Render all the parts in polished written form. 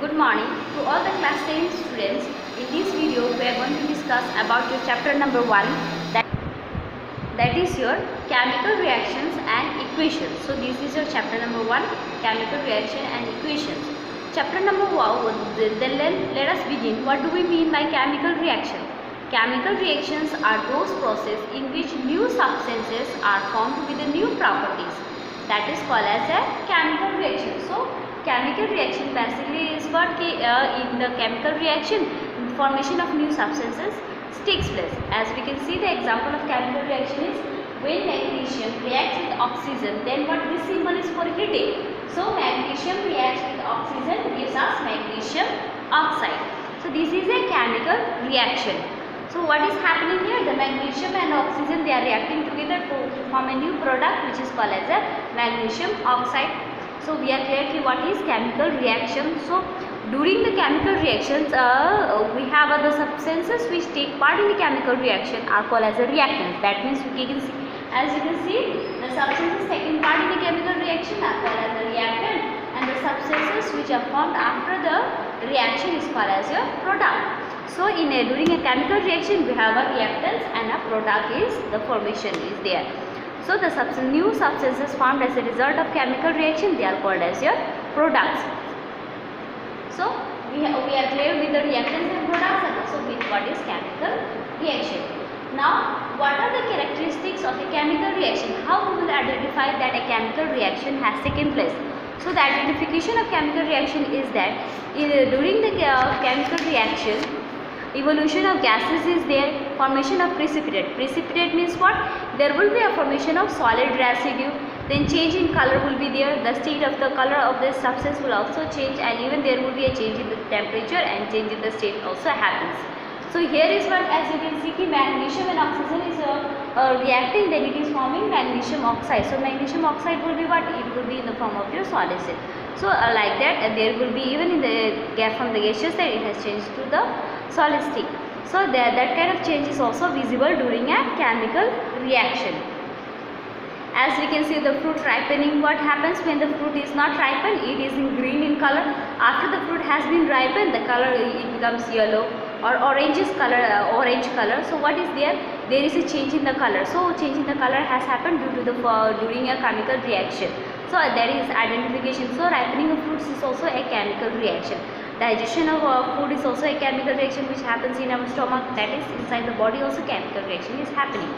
Good morning to all the class 10 students. In this video, we are going to discuss about your chapter number 1, that is your chemical reactions and equations. So this is your chapter number 1, chemical reaction and equations. Chapter number 1, then let us begin. What do we mean by chemical reaction? Chemical reactions are those processes in which new substances are formed with the new properties. That is called as a chemical reaction. So chemical reaction basically is what in the chemical reaction, formation of new substances takes place. As we can see, the example of chemical reaction is when magnesium reacts with oxygen, then what this symbol is for heating. So magnesium reacts with oxygen, gives us magnesium oxide. So this is a chemical reaction. So what is happening here? The magnesium and oxygen, they are reacting together to form a new product which is called as a magnesium oxide. So we are clear here what is chemical reaction. So during the chemical reactions, we have other substances which take part in the chemical reaction are called as a reactants. That means we can see, as you can see, the substances taking part in the chemical reaction are called as a reactant, and the substances which are formed after the reaction is called as a product. So during a chemical reaction, we have a reactants and a product is the formation is there. So the new substances formed as a result of chemical reaction, they are called as your products. So we are clear with the reactants and products and also with what is chemical reaction. Now what are the characteristics of a chemical reaction? How we will identify that a chemical reaction has taken place? So the identification of chemical reaction is that during the chemical reaction, evolution of gases is there, formation of precipitate. Precipitate means what? There will be a formation of solid residue, then change in color will be there, the state of the color of the substance will also change, and even there will be a change in the temperature and change in the state also happens. So here is what, as you can see, magnesium and oxygen is reacting, then it is forming magnesium oxide. So magnesium oxide will be what? It will be in the form of your solid state. So like that, there will be even in the gas from the gaseous state, it has changed to the solid state. So that kind of change is also visible during a chemical reaction. As we can see, the fruit ripening, what happens when the fruit is not ripened? It is in green in color. After the fruit has been ripened, the color it becomes yellow or orange color. So what is there? There is a change in the color. So change in the color has happened due to during a chemical reaction. So there is identification. So ripening of fruits is also a chemical reaction. Digestion of food is also a chemical reaction which happens in our stomach, that is inside the body also chemical reaction is happening.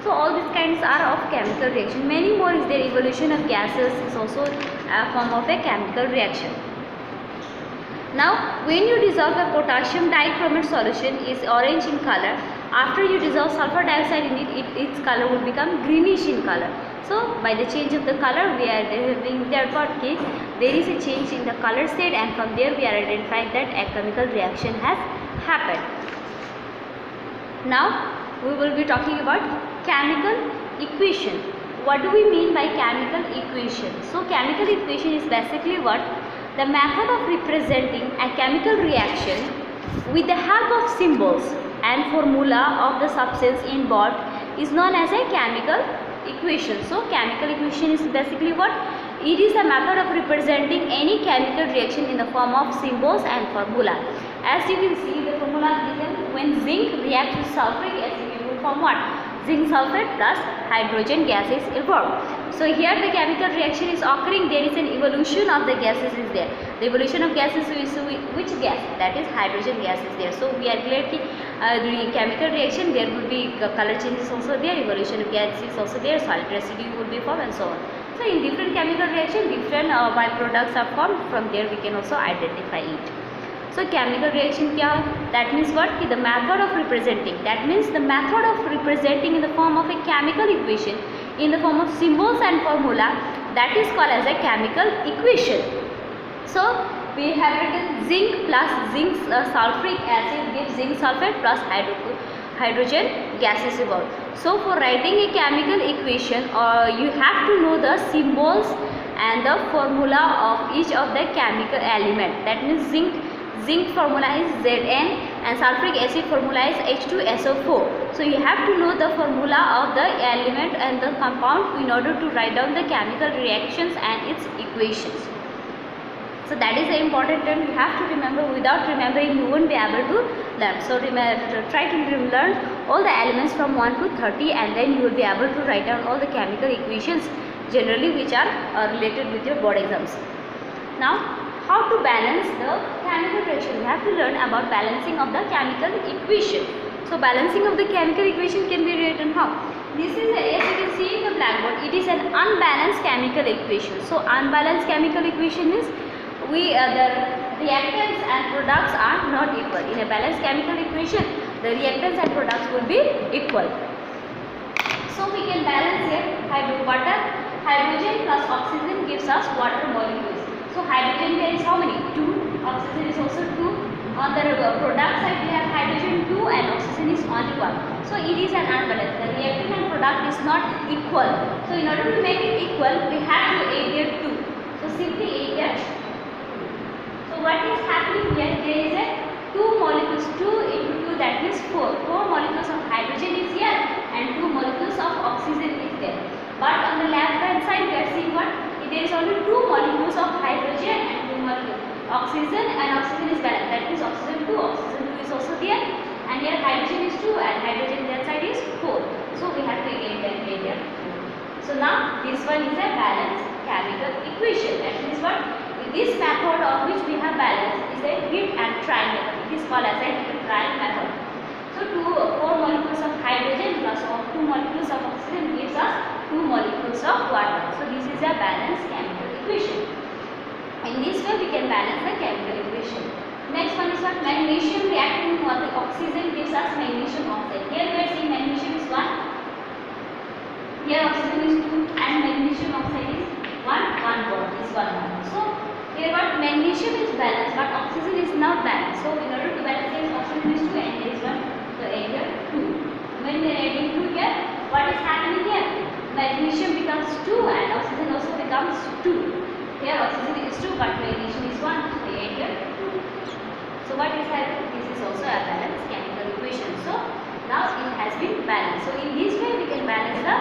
So all these kinds are of chemical reaction. Many more is there. Evolution of gases is also a form of a chemical reaction. Now when you dissolve a potassium dichromate solution is orange in color. After you dissolve sulfur dioxide in it, its color will become greenish in color. So by the change of the color, we are having that what case there is a change in the color state, and from there we are identifying that a chemical reaction has happened. Now we will be talking about chemical equation. What do we mean by chemical equation? So chemical equation is basically what? The method of representing a chemical reaction with the help of symbols and formula of the substance involved is known as a chemical equation. So chemical equation is basically what? It is a method of representing any chemical reaction in the form of symbols and formula. As you can see, the formula is when zinc reacts with sulfuric acid, it will form what? Zinc sulfate plus hydrogen gas is evolved. So here the chemical reaction is occurring, there is an evolution of the gases is there. The evolution of gases is which gas? That is hydrogen gas is there. So we are clear during chemical reaction there will be color changes also there, evolution of gas is also there, solid residue will be formed and so on. So in different chemical reaction, different byproducts are formed, from there we can also identify it. So chemical reaction kya? That means what? The method of representing. That means the method of representing in the form of a chemical equation in the form of symbols and formula, that is called as a chemical equation. So we have written zinc plus zinc sulfuric acid gives zinc sulfate plus hydrogen gases evolved. So for writing a chemical equation, you have to know the symbols and the formula of each of the chemical element. That means zinc formula is Zn and sulfuric acid formula is H2SO4. So you have to know the formula of the element and the compound in order to write down the chemical reactions and its equations. So that is the important term you have to remember. Without remembering, you won't be able to learn. So try to learn all the elements from 1 to 30, and then you will be able to write down all the chemical equations generally which are related with your board exams. Now, how to balance the chemical reaction? You have to learn about balancing of the chemical equation. So balancing of the chemical equation can be written how? This is, as you can see in the blackboard, it is an unbalanced chemical equation. So unbalanced chemical equation is the reactants and products are not equal. In a balanced chemical equation, the reactants and products will be equal. So we can balance here water, hydrogen plus oxygen gives us water molecules. So hydrogen here is how many? 2. Oxygen is also 2. On the product side we have hydrogen 2 and oxygen is only 1. So it is an unbalanced. The reactant and product is not equal. So in order to make it equal, we have to add here 2. So simply add here. So what is happening here? There is a 2 molecules, 2 into 2, that means 4. 4 molecules of hydrogen is here and 2 molecules of oxygen is there. But on the left hand side we are seeing what? There is only 2 molecules of hydrogen and 2 molecules oxygen, and oxygen is balanced. That means oxygen 2 is also there, and here hydrogen is 2 and hydrogen that side is 4. So we have to again calculate here. So now this one is a balanced chemical equation. That means what? This method of which we have balance is a hit and try method. It is called as a hit and try method. So 4 molecules of hydrogen plus 2 molecules of oxygen gives us 2 molecules of water. So this is a balanced chemical equation. In this way we can balance the chemical equation. Next one is what? Magnesium reacting with the oxygen gives us magnesium oxide. Here we are seeing magnesium is 1. Here oxygen is 2 and magnesium oxide is 1 bond is 1 bond. So here what? Magnesium is balanced but oxygen is not balanced. So in order to balance this, oxygen is 2 and here is 1. So add here 2. When we are adding 2 here, what is happening here? Magnesium becomes 2 and oxygen also becomes 2. Here oxygen is 2 but magnesium is 1. So add here 2. So what is happening? This is also a balanced chemical equation. So now it has been balanced. So in this way we can balance the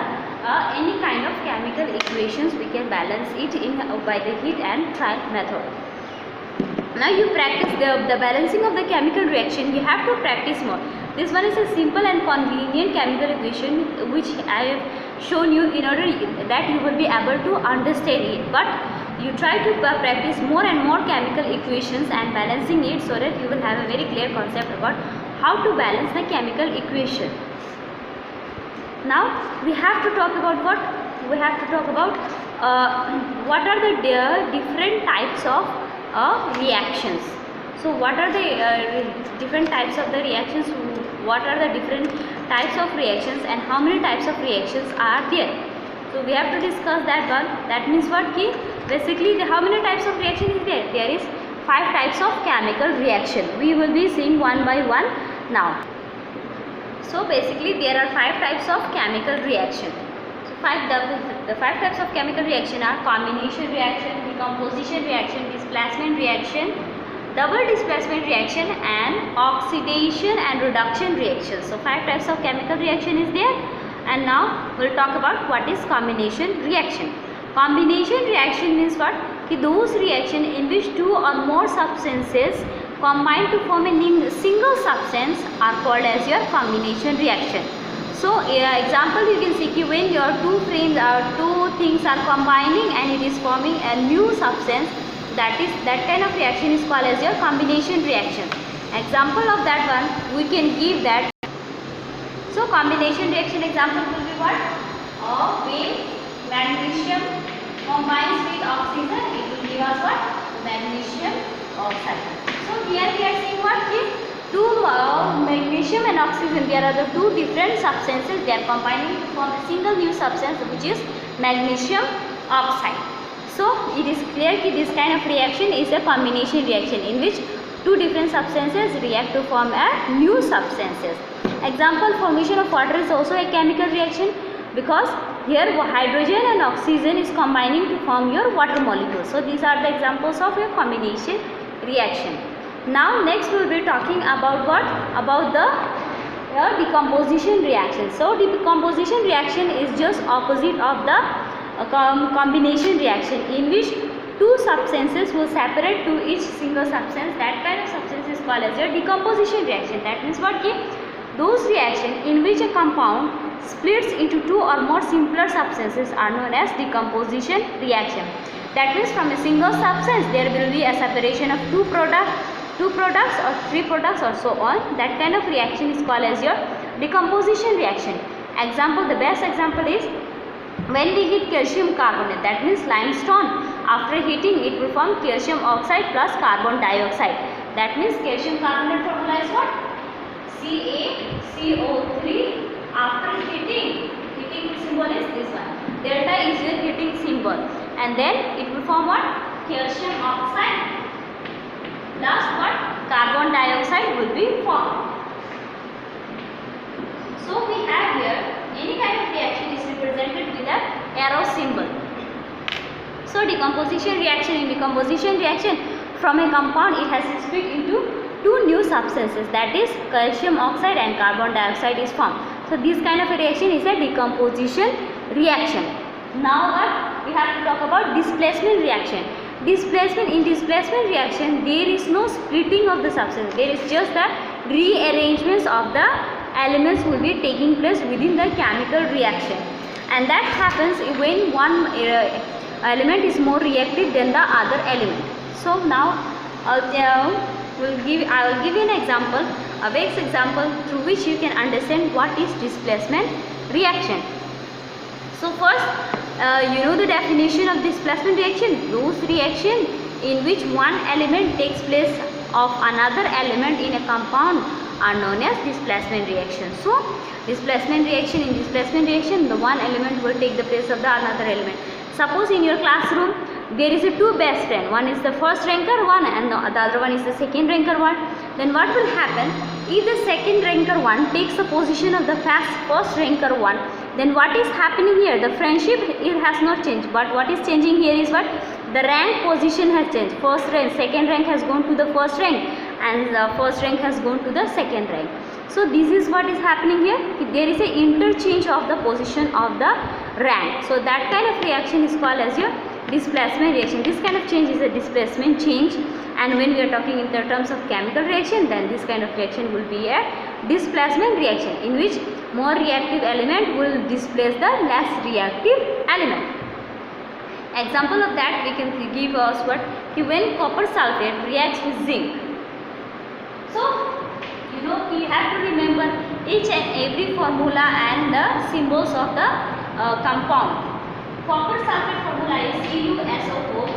any kind of chemical equations. We can balance it by the hit and try method. Now you practice the balancing of the chemical reaction. You have to practice more. This one is a simple and convenient chemical equation which I have shown you in order that you will be able to understand it. But you try to practice more and more chemical equations and balancing it so that you will have a very clear concept about how to balance the chemical equation. Now we have to talk about what? We have to talk about what are the different types of reactions. So what are the different types of the reactions? What are the different types of reactions and how many types of reactions are there? So we have to discuss that one. That means what? Basically how many types of reaction is there? There is 5 types of chemical reaction. We will be seeing one by one now. So basically there are 5 types of chemical reaction. So the 5 types of chemical reaction are combination reaction, decomposition reaction, displacement reaction, double displacement reaction and oxidation and reduction reaction. So 5 types of chemical reaction is there, and now we will talk about what is combination reaction. Combination reaction means what? Those reaction in which 2 or more substances combine to form a single substance are called as your combination reaction. So example you can see when your 2 things are combining and it is forming a new substance, that kind of reaction is called as your combination reaction. Example of that one we can give that. So combination reaction example will be what? When magnesium combines with oxygen, it will give us what? Magnesium oxide. So here we are seeing what? Magnesium and oxygen, there are the 2 different substances. They are combining to form a single new substance which is magnesium oxide. So it is clear that this kind of reaction is a combination reaction in which 2 different substances react to form a new substances. Example, formation of water is also a chemical reaction because here hydrogen and oxygen is combining to form your water molecule. So these are the examples of a combination reaction. Now next we will be talking about what? About the decomposition reaction. So decomposition reaction is just opposite of the combination reaction in which two substances will separate to each single substance, that kind of substance is called as a decomposition reaction. That means what? Those reactions in which a compound splits into two or more simpler substances are known as decomposition reaction. That means from a single substance there will be a separation of two products or three products or so on. That kind of reaction is called as your decomposition reaction. Example, the best example is when we heat calcium carbonate, that means limestone. After heating it will form calcium oxide plus carbon dioxide. That means calcium carbonate formula is what? CaCO3. After heating symbol is this one. Delta is your heating symbol, and then it will form what? Calcium oxide plus what? Carbon dioxide will be formed. So we have here any kind of reaction is represented with a arrow symbol. So decomposition reaction, in decomposition reaction from a compound it has split into two new substances, that is calcium oxide and carbon dioxide is formed. So this kind of a reaction is a decomposition reaction. Now what? We have to talk about displacement reaction. In displacement reaction there is no splitting of the substance, there is just the rearrangements of the elements will be taking place within the chemical reaction, and that happens when one element is more reactive than the other element. So now I will give you an example, a base example through which you can understand what is displacement reaction. So first, you know the definition of displacement reaction. Those reactions in which one element takes place of another element in a compound are known as displacement reaction. So displacement reaction, in displacement reaction the one element will take the place of the another element. Suppose in your classroom there is a two best friend, one is the first ranker one and the other one is the second ranker one. Then what will happen? If the second ranker one takes the position of the first ranker one, then what is happening here? The friendship, it has not changed, but what is changing here is what? The rank position has changed. First rank, second rank has gone to the first rank, and the first rank has gone to the second rank. So this is what is happening here. There is a interchange of the position of the rank. So that kind of reaction is called as your displacement reaction. This kind of change is a displacement change, and when we are talking in the terms of chemical reaction, then this kind of reaction will be a displacement reaction in which more reactive element will displace the less reactive element. Example of that we can give us what? When copper sulfate reacts with zinc. So you know we have to remember each and every formula and the symbols of the compound. Copper sulfate formula is CuSO4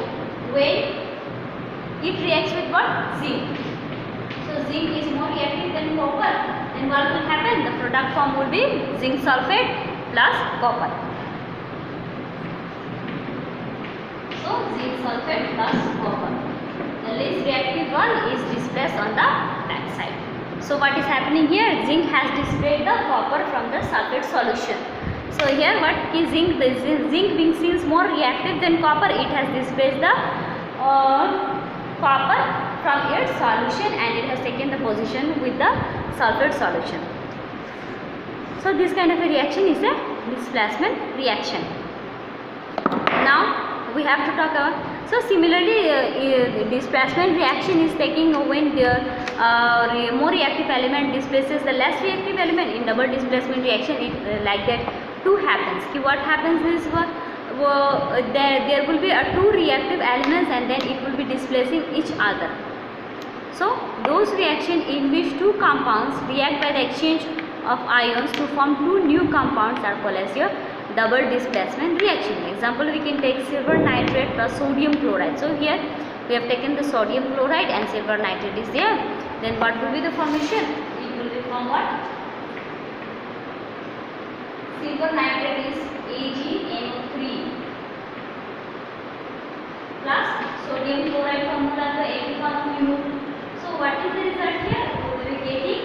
when it reacts with what? Zinc. So zinc is more reactive than copper. Then what will happen? The product form will be zinc sulfate plus copper. So zinc sulfate plus copper. The least reactive one is displaced on the back side. So what is happening here? Zinc has displaced the copper from the sulfate solution. So here what is zinc? The zinc being since more reactive than copper, it has displaced the copper from its solution and it has taken the position with the sulfate solution. So this kind of a reaction is a displacement reaction. Now we have to talk about, so similarly displacement reaction is taking when the more reactive element displaces the less reactive element. In double displacement reaction it like that too happens. What happens is there will be two reactive elements and then it will be displacing each other. So those reactions in which two compounds react by the exchange of ions to form two new compounds are called as your double displacement reaction. Example, we can take silver nitrate plus sodium chloride. So here we have taken the sodium chloride and silver nitrate is there. Then what will be the formation? It will be from what? Silver nitrate is AgNO3 plus sodium chloride formula to everyone of you know. So what is the result here? We will be getting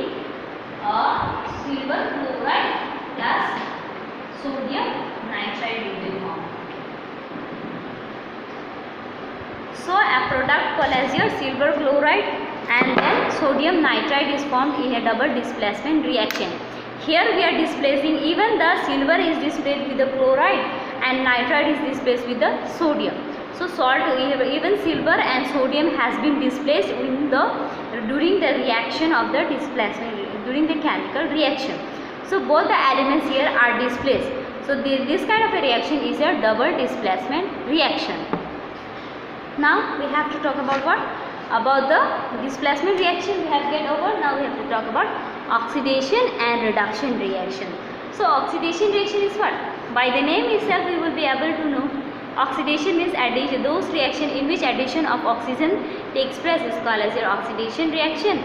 a silver chloride plus sodium nitride will be formed. So a product called as your silver chloride and then sodium nitride is formed in a double displacement reaction. Here we are displacing, even the silver is displaced with the chloride and nitride is displaced with the sodium. So salt, even silver and sodium has been displaced during the reaction of the displacement, during the chemical reaction. So both the elements here are displaced. So this kind of a reaction is a double displacement reaction. Now we have to talk about what? About the displacement reaction we have get over. Now we have to talk about oxidation and reduction reaction. So oxidation reaction is what? By the name itself we will be able to know. Oxidation means addition, those reaction in which addition of oxygen takes place is called as your oxidation reaction,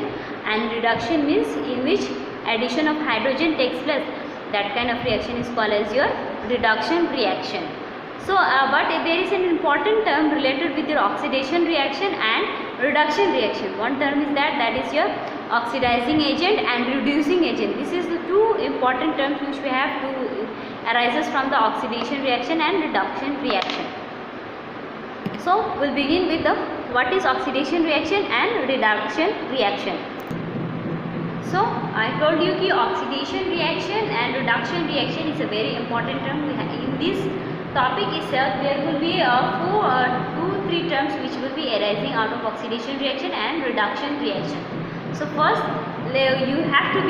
and reduction means in which addition of hydrogen takes place. That kind of reaction is called as your reduction reaction. So but there is an important term related with your oxidation reaction and reduction reaction. One term is that is your oxidizing agent and reducing agent. This is the two important terms which we have to arises from the oxidation reaction and reduction reaction. So we'll begin with the what is oxidation reaction and reduction reaction. So I told you that oxidation reaction and reduction reaction is a very important term. In this topic itself there will be 2-3 terms which will be arising out of oxidation reaction and reduction reaction. So first you have to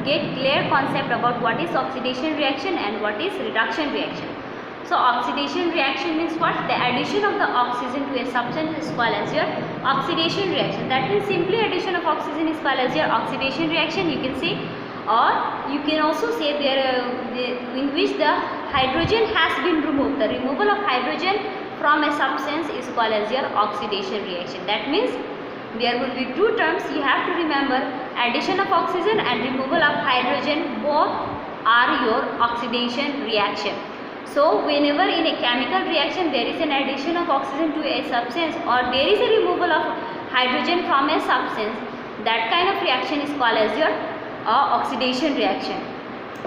get clear concept about what is oxidation reaction and what is reduction reaction. So oxidation reaction means what? The addition of the oxygen to a substance is called as your oxidation reaction. That means simply addition of oxygen is called as your oxidation reaction, you can say, or you can also say there in which the hydrogen has been removed. The removal of hydrogen from a substance is called as your oxidation reaction. That means there will be two terms you have to remember: addition of oxygen and removal of hydrogen. Both are your oxidation reaction. So whenever in a chemical reaction there is an addition of oxygen to a substance or there is a removal of hydrogen from a substance, that kind of reaction is called as your oxidation reaction.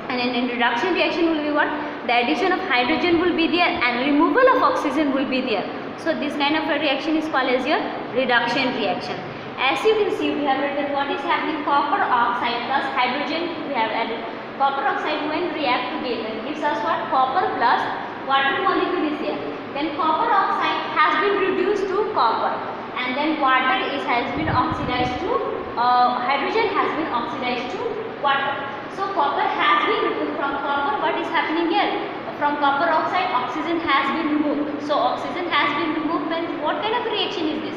And in reduction reaction will be what? The addition of hydrogen will be there and removal of oxygen will be there. So this kind of a reaction is called as your reduction reaction. As you can see, we have written what is happening: copper oxide plus hydrogen. We have added copper oxide when react together gives us what? Copper plus water molecule is there. Then copper oxide has been reduced to copper, and then water has been oxidized to hydrogen has been oxidized to water. So copper has been removed from copper. What is happening here? From copper oxide, oxygen has been removed. So oxygen has been removed. When what kind of reaction is this?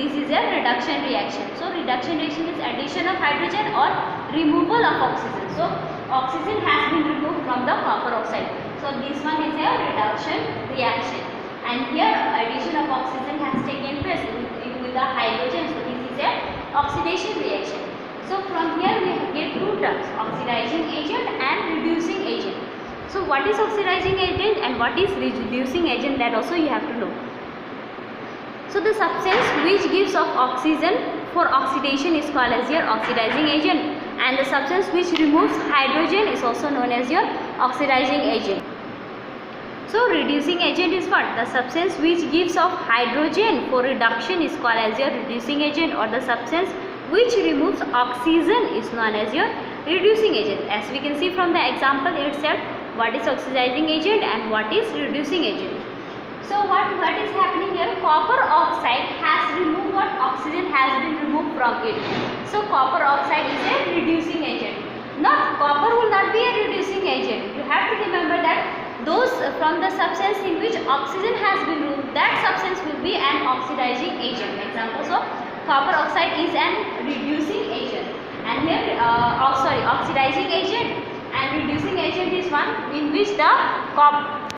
This is a reduction reaction. So reduction reaction is addition of hydrogen or removal of oxygen. So oxygen has been removed from the copper oxide. So this one is a reduction reaction. And here addition of oxygen has taken place with the hydrogen. So this is a oxidation reaction. So from here we get two terms: oxidizing agent and reducing agent. So what is oxidizing agent and what is reducing agent, that also you have to know. So the substance which gives off oxygen for oxidation is called as your oxidizing agent, and the substance which removes hydrogen is also known as your oxidizing agent. So reducing agent is what? The substance which gives off hydrogen for reduction is called as your reducing agent, or the substance which removes oxygen is known as your reducing agent. As we can see from the example itself, what is oxidizing agent and what is reducing agent. So what is happening here? Copper oxide has removed what? Oxygen has been removed from it. So copper oxide is a reducing agent. Copper will not be a reducing agent. You have to remember that those from the substance in which oxygen has been removed, that substance will be an oxidizing agent. Example, so copper oxide is an reducing agent, and here oxidizing agent and reducing agent is one in which the copper.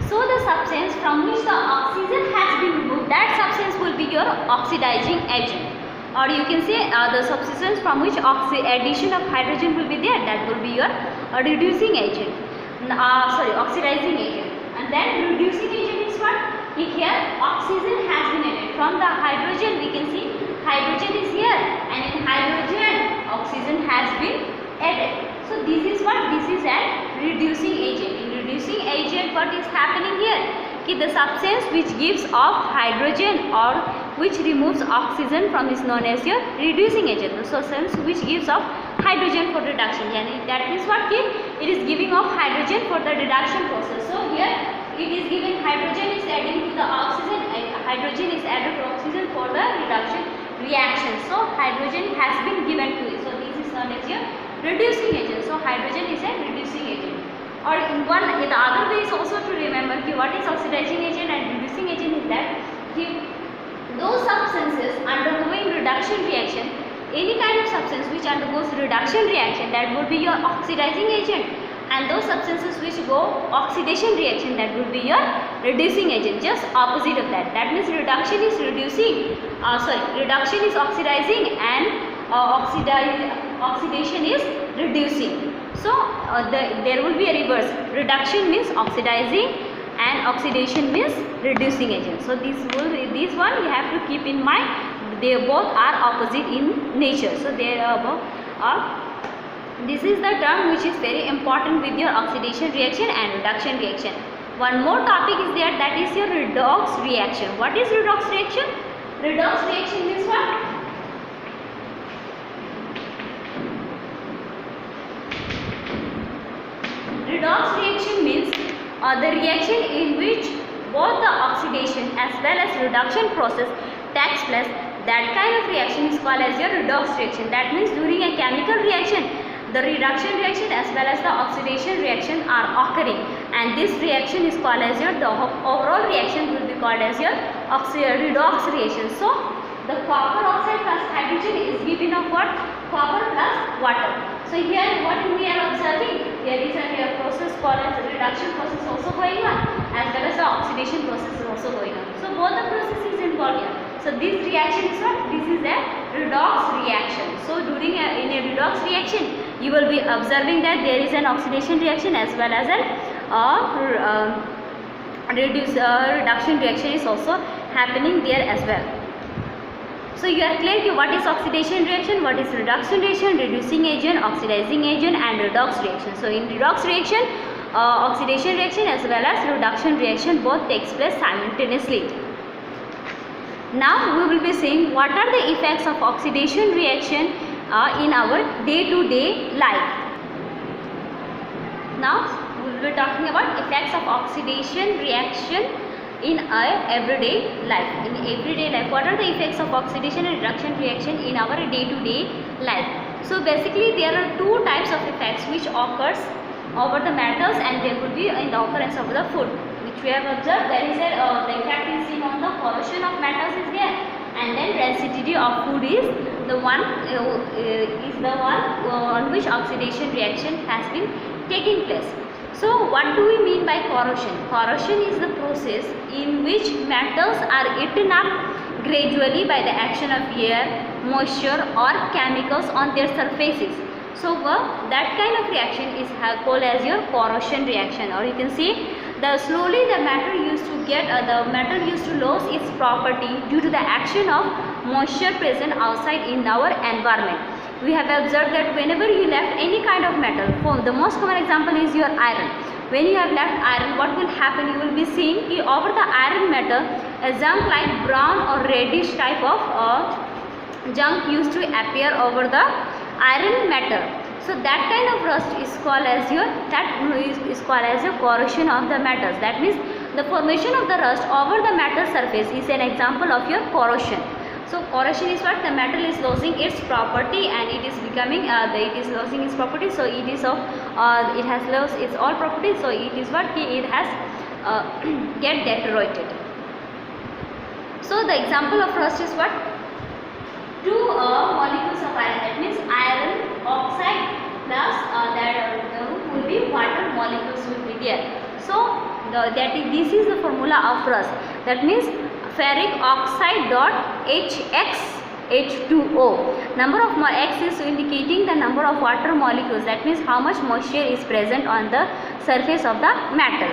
So the substance from which the oxygen has been removed, that substance will be your oxidizing agent, or you can say the substance from which addition of hydrogen will be there, that will be your reducing agent. Oxidizing agent. And then reducing agent is what? Here oxygen has been added. From the hydrogen we can see hydrogen is here, and in hydrogen oxygen has been added. So this is what? This is an reducing agent. In reducing agent, what is happening here? The substance which gives off hydrogen or which removes oxygen from is known as your reducing agent. The substance which gives off hydrogen for reduction, that means what? It is giving off hydrogen for the reduction process. So here it is given hydrogen is adding to the oxygen and hydrogen is added to oxygen for the reduction reaction. So hydrogen has been given to it. So this is known as your reducing agent. So hydrogen is a reducing agent. Or in the other way is also to remember what is oxidizing agent and reducing agent is that those substances undergoing reduction reaction, any kind of substance which undergoes reduction reaction, that would be your oxidizing agent, and those substances which go oxidation reaction, that would be your reducing agent. Just opposite of that. That means reduction is reducing, reduction is oxidizing and oxidation is reducing. So there will be a reverse. Reduction means oxidizing and oxidation means reducing agent. So this one you have to keep in mind. They both are opposite in nature. So they are both this is the term which is very important with your oxidation reaction and reduction reaction. One more topic is there, that is your redox reaction. What is redox reaction? Redox reaction means what? Redox reaction means the reaction in which both the oxidation as well as reduction process takes place. That kind of reaction is called as your redox reaction. That means during a chemical reaction, the reduction reaction as well as the oxidation reaction are occurring, and this reaction is called as your, the overall reaction will be called as your redox reaction. So the copper oxide plus hydrogen is given of what? Copper plus water. So here what we are observing, here is a process called as reduction process also going on, as well as the oxidation process is also going on. So both the processes involved here. So this reaction is what? This is a redox reaction. So during in a redox reaction, you will be observing that there is an oxidation reaction as well as an reduction reaction is also happening there as well. So you are clear to what is oxidation reaction, what is reduction reaction, reducing agent, oxidizing agent and redox reaction. So in redox reaction, oxidation reaction as well as reduction reaction both takes place simultaneously. Now we will be seeing what are the effects of oxidation reaction in our day-to-day life. Now we will be talking about effects of oxidation reaction in our everyday life. In everyday life, what are the effects of oxidation and reduction reaction in our day-to-day life? So basically there are two types of effects which occurs over the metals, and there will be in the occurrence of the food, which we have observed. There is the effect is seen on the corrosion of metals is there, and then rancidity of food is the one on which oxidation reaction has been taking place. So what do we mean by corrosion? Corrosion is the process in which metals are eaten up gradually by the action of air, moisture or chemicals on their surfaces. So that kind of reaction is called as your corrosion reaction. Or you can see slowly the metal used to lose its property due to the action of moisture present outside in our environment. We have observed that whenever you left any kind of metal, the most common example is your iron. When you have left iron, what will happen? You will be seeing over the iron metal a junk like brown or reddish type of junk used to appear over the iron metal. So that kind of rust is called as your corrosion of the metals. That means the formation of the rust over the metal surface is an example of your corrosion. So corrosion is what? The metal is losing its property and it is becoming it is losing its property. So it is it has lost its all property. So it is what? It has get deteriorated. So the example of rust is what? Two molecules of iron, that means iron oxide plus there will be water molecules will be there. So this is the formula of rust. That means ferric oxide dot HX H2O. Number of X is indicating the number of water molecules. That means how much moisture is present on the surface of the metal.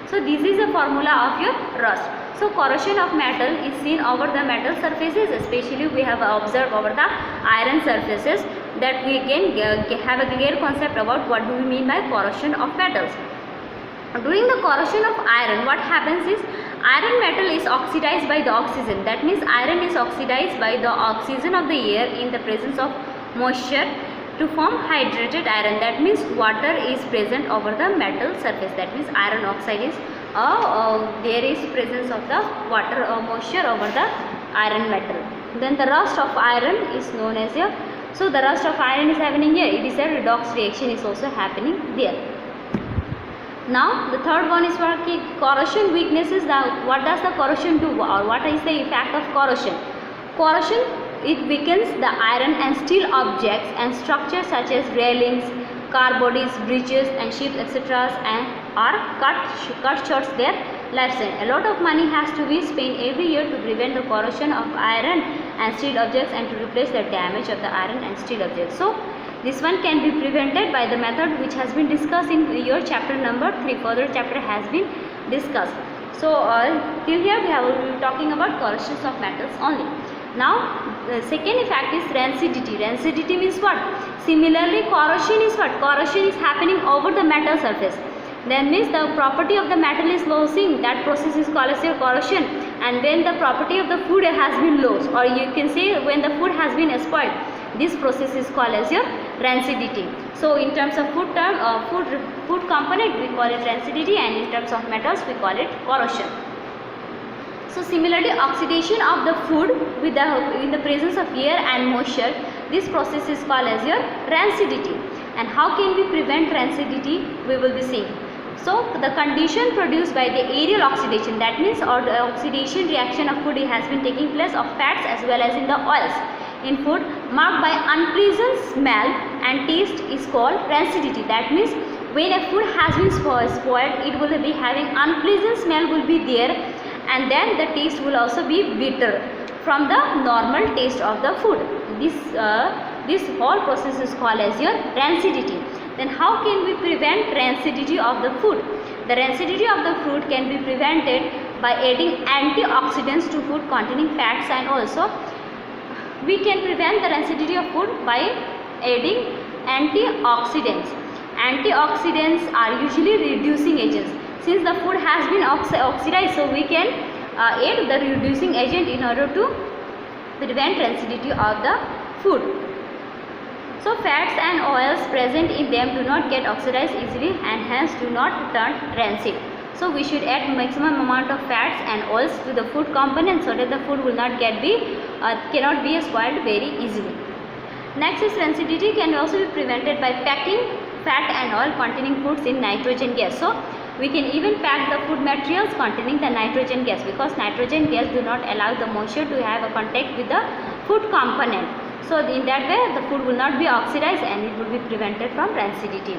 So this is the formula of your rust. So corrosion of metal is seen over the metal surfaces, especially we have observed over the iron surfaces, that we can have a clear concept about what do we mean by corrosion of metals. During the corrosion of iron, what happens is iron metal is oxidized by the oxygen. That means iron is oxidized by the oxygen of the air in the presence of moisture to form hydrated iron. That means water is present over the metal surface. That means iron oxide is there is presence of the water or moisture over the iron metal. Then the rust of iron is known as a, so the rust of iron is happening here, it is a redox reaction is also happening there. Now the third one is what corrosion weaknesses. What does the corrosion do, or what is the effect of corrosion? Corrosion, it weakens the iron and steel objects and structures such as railings, car bodies, bridges and ships etc. and are cut short their lifespan. A lot of money has to be spent every year to prevent the corrosion of iron and steel objects and to replace the damage of the iron and steel objects. So this one can be prevented by the method which has been discussed in your chapter number 3. Further chapter has been discussed. So till here we have talking about corrosions of metals only. Now the second effect is rancidity. Rancidity means what? Similarly, corrosion is what? Corrosion is happening over the metal surface. Then means the property of the metal is losing, that process is called as your corrosion. And when the property of the food has been lost, or you can say when the food has been spoiled, this process is called as your rancidity. So in terms of food term, food component we call it rancidity, and in terms of metals we call it corrosion. So similarly, oxidation of the food in the presence of air and moisture, this process is called as your rancidity. And how can we prevent rancidity, we will be seeing. So the condition produced by the aerial oxidation, that means or the oxidation reaction of food has been taking place of fats as well as in the oils in food, marked by unpleasant smell and taste, is called rancidity. That means when a food has been spoiled, it will be having unpleasant smell will be there, and then the taste will also be bitter from the normal taste of the food. This whole process is called as your rancidity. Then how can we prevent rancidity of the food? The rancidity of the food can be prevented by adding antioxidants to food containing fats, and also we can prevent the rancidity of food by adding antioxidants. Antioxidants are usually reducing agents. Since the food has been oxidized, so we can add the reducing agent in order to prevent rancidity of the food. So fats and oils present in them do not get oxidized easily and hence do not turn rancid. So we should add maximum amount of fats and oils to the food component so that the food will not cannot be spoiled very easily. Next is rancidity can also be prevented by packing fat and oil containing foods in nitrogen gas. So we can even pack the food materials containing the nitrogen gas, because nitrogen gas do not allow the moisture to have a contact with the food component. So in that way the food will not be oxidized and it will be prevented from rancidity.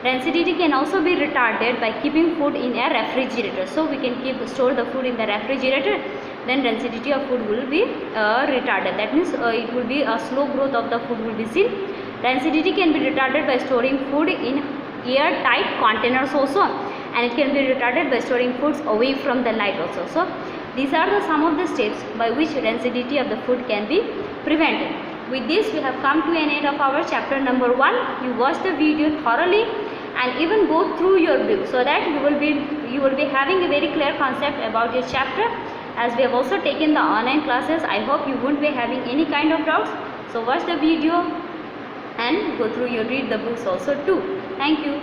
Rancidity can also be retarded by keeping food in a refrigerator. So we can store the food in the refrigerator, then rancidity of food will be retarded. That means it will be a slow growth of the food will be seen. Rancidity can be retarded by storing food in airtight containers also, and it can be retarded by storing foods away from the light also. So these are some of the steps by which rancidity of the food can be prevented. With this we have come to an end of our chapter number 1. You watch the video thoroughly and even go through your book so that you will be having a very clear concept about your chapter. As we have also taken the online classes, I hope you won't be having any kind of doubts. So watch the video and go through read the books also too. Thank you.